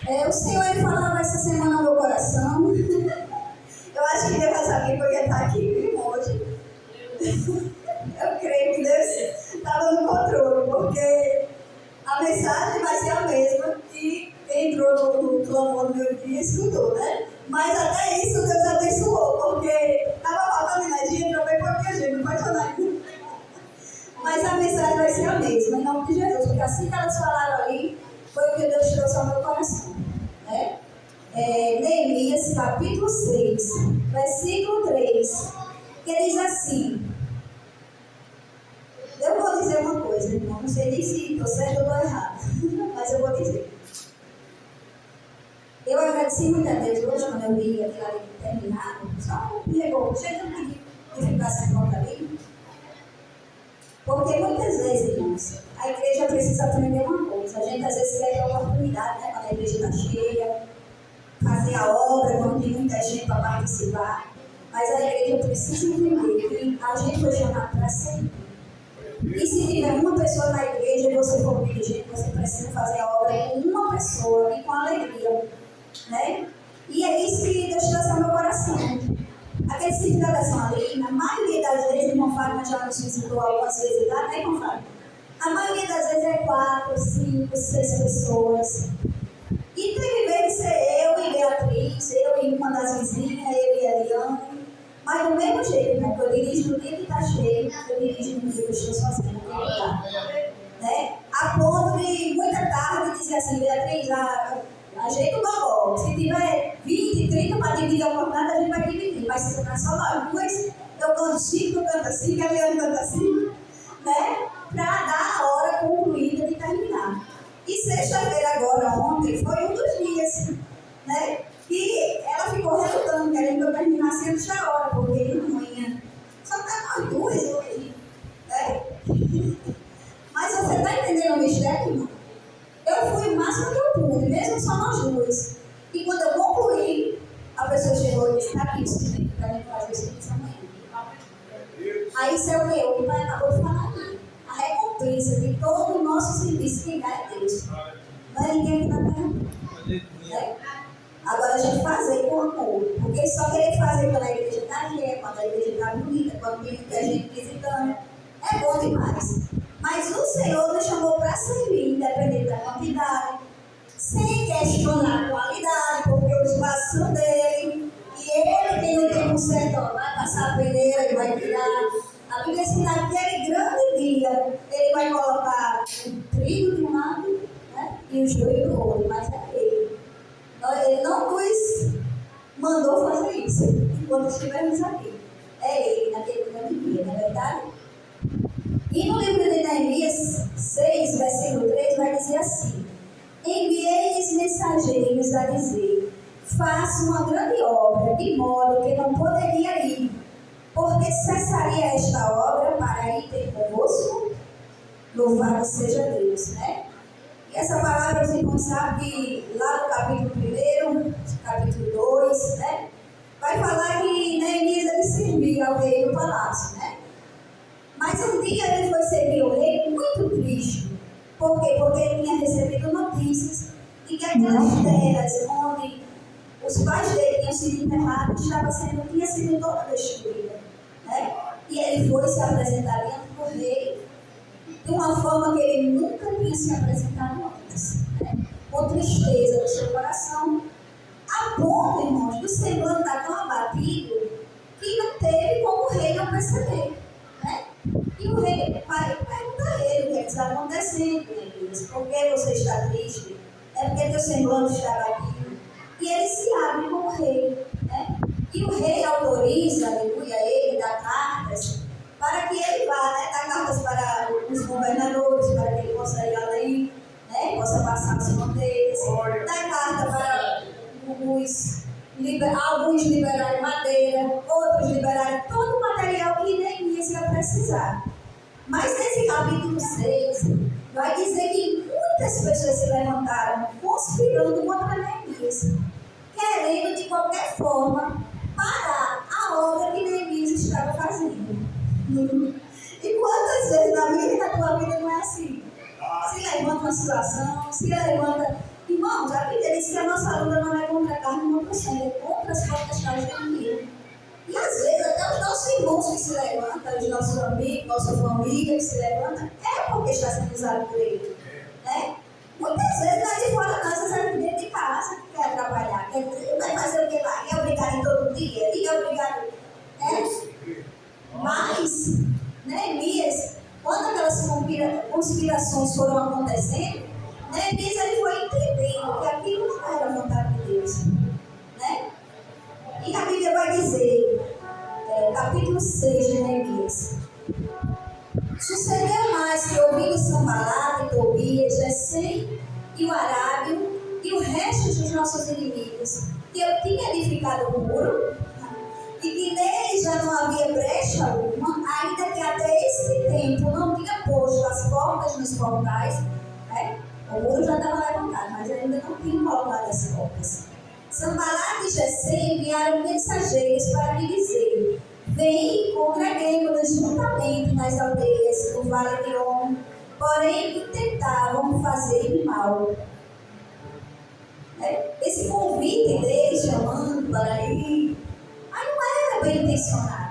O Senhor ele falava essa semana no meu coração. Eu acho que Deus sabia que eu ia estar aqui hoje. Eu creio que Deus estava no controle, porque a mensagem vai ser a mesma que entrou no clamor do meu dia e escutou, né? Mas até isso Deus abençoou, porque estava faltando energia, entrou bem pouquinho gente, não pode falar. Mas a mensagem vai ser a mesma, em nome de Jesus, porque assim que elas falaram ali, foi o que Deus trouxe ao meu coração, né? Neemias capítulo 6, versículo 3, que diz assim. Eu vou dizer uma coisa, irmão, não sei nem se estou certo ou estou errado, mas eu vou dizer. Eu agradeci muito a Deus hoje quando eu vi aquilo ali terminado, só me pegou, chegando de ficar sem conta ali. Porque muitas vezes, irmãos, a igreja precisa aprender uma coisa. A gente às vezes quer ter oportunidade, né? Quando a igreja está cheia, fazer a obra, quando tem muita gente para participar. Mas a igreja precisa entender que a gente foi chamado para servir. E se tiver uma pessoa na igreja e você for dirigente, você precisa fazer a obra com uma pessoa e com alegria, né? E é isso que Deus trouxe ao meu coração. Aqueles que estão ali, na maioria das vezes, irmão Fábio já nos visitou algumas vezes lá, né, irmão Fábio? A maioria das vezes é 4, 5, 6 pessoas. E teve vezes ser eu e Beatriz, eu e uma das vizinhas, eu e a Eliane. Mas do mesmo jeito, né? Eu dirijo no dia que está cheio, eu dirijo no dia que eu estou sozinha, no dia que está. Né? A ponto de muita tarde dizer assim, Beatriz, ajeita o gogó. Se tiver 20, 30 para dividir a oportunidade, a gente vai dividir. Mas se ficar só nós duas, eu canto 5, eu canto 5, a Eliane canta 5, né? Para dar a hora concluída de terminar. E sexta-feira agora, ontem, foi um dos dias, né? E ela ficou relutando, querendo que eu terminasse antes da hora, porque não ia. Só tá nós duas hoje, né? Mas você está entendendo o mistério, irmão? Eu fui o máximo que eu pude, mesmo só nós duas. E quando eu concluí, a pessoa chegou e disse: está aqui, você tem que fazer isso aqui amanhã. Aí isso é o que eu acabou de falar aqui. A recompensa de todo o nosso serviço, quem dá é Deus. Não é ninguém que está ganhando. Agora a gente fazer com amor, porque só querer fazer quando a igreja está cheia, quando a igreja está bonita, quando tem muita gente visitando, é bom demais. Mas o Senhor nos chamou para servir, independente da quantidade, sem questionar a qualidade, porque o espaço são dele, e ele tem o tempo certo, ó, vai passar a peneira, ele vai tirar. A Bíblia diz que naquele grande dia, ele vai colocar o trigo de um lado, né, e o joio do outro, mas é ele. Ele não nos mandou fazer isso enquanto estivermos aqui. É ele naquele grande dia, não é verdade? E no livro de Neemias 6, versículo 3, vai dizer assim: enviei-lhes mensageiros a dizer: faça uma grande obra, de modo que não poderia ir, porque cessaria esta obra para ir ter convosco. Louvado seja Deus, né? E essa palavra os irmãos sabem que lá no capítulo 1, capítulo 2, né? Vai falar que Neemias ele servia ao rei do palácio, né? Mas um dia ele foi servir ao rei muito triste. Por quê? Porque ele tinha recebido notícias de que aquelas terras onde os pais dele tinham sido enterrados tinha sido toda destruída, né? E ele foi se apresentar diante do rei de uma forma que ele nunca tinha se apresentado antes, né? Com tristeza do seu coração, a ponto, irmãos, do semblante estar tão abatido que não teve como o rei não perceber, né? E o rei vai perguntar a ele o que está acontecendo, Neemias. Por que você está triste? É porque teu semblante está abatido. E ele se abre com o rei, né? E o rei autoriza, aleluia, ele dá cartas para que ele vá, né? Dá cartas para os governadores, para que ele possa ir além, né? Possa passar as fronteiras. Dá carta para alguns liberarem madeira, outros liberarem todo o material que Neemias ia precisar. Mas nesse capítulo 6, vai dizer que muitas pessoas se levantaram conspirando contra Neemias, querendo de qualquer forma parar a obra que Neemias estava fazendo. E quantas vezes na minha e na tua vida não é assim? Se levanta uma situação, se levanta. Irmãos, a Bíblia diz que a torcendo contra as próprias causas do inimigo. E às vezes até os nossos irmãos que se levantam, os nossos amigos, nossa família que se levanta, é porque está sendo usado por ele. Né? Muitas vezes lá de fora nós estamos dentro de casa, que quer trabalhar, vai fazer o que lá? É obrigado em todo dia? E é obrigado. Mas, Neemias, quando aquelas conspirações foram acontecendo, Neemias ele foi entendendo que aquilo não era a vontade de Deus. Né? E a Bíblia vai dizer, capítulo 6 de Neemias: sucedeu mais que ouvindo Sanbalate, Tobias, Gesem e o Arábio e o resto dos nossos inimigos, que eu tinha edificado o muro, e que nele já não havia brecha alguma, ainda que até esse tempo não tinha posto as portas nos portais. Né? O muro já estava levantado, mas ainda não tinha colocado as portas. Sanbalate e Gesem enviaram mensageiros para me dizer: vem e congreguemos-nos juntamente nas aldeias do Vale de On, porém tentavam fazer mal. Esse convite deles chamando para ir, aí não era bem intencionado.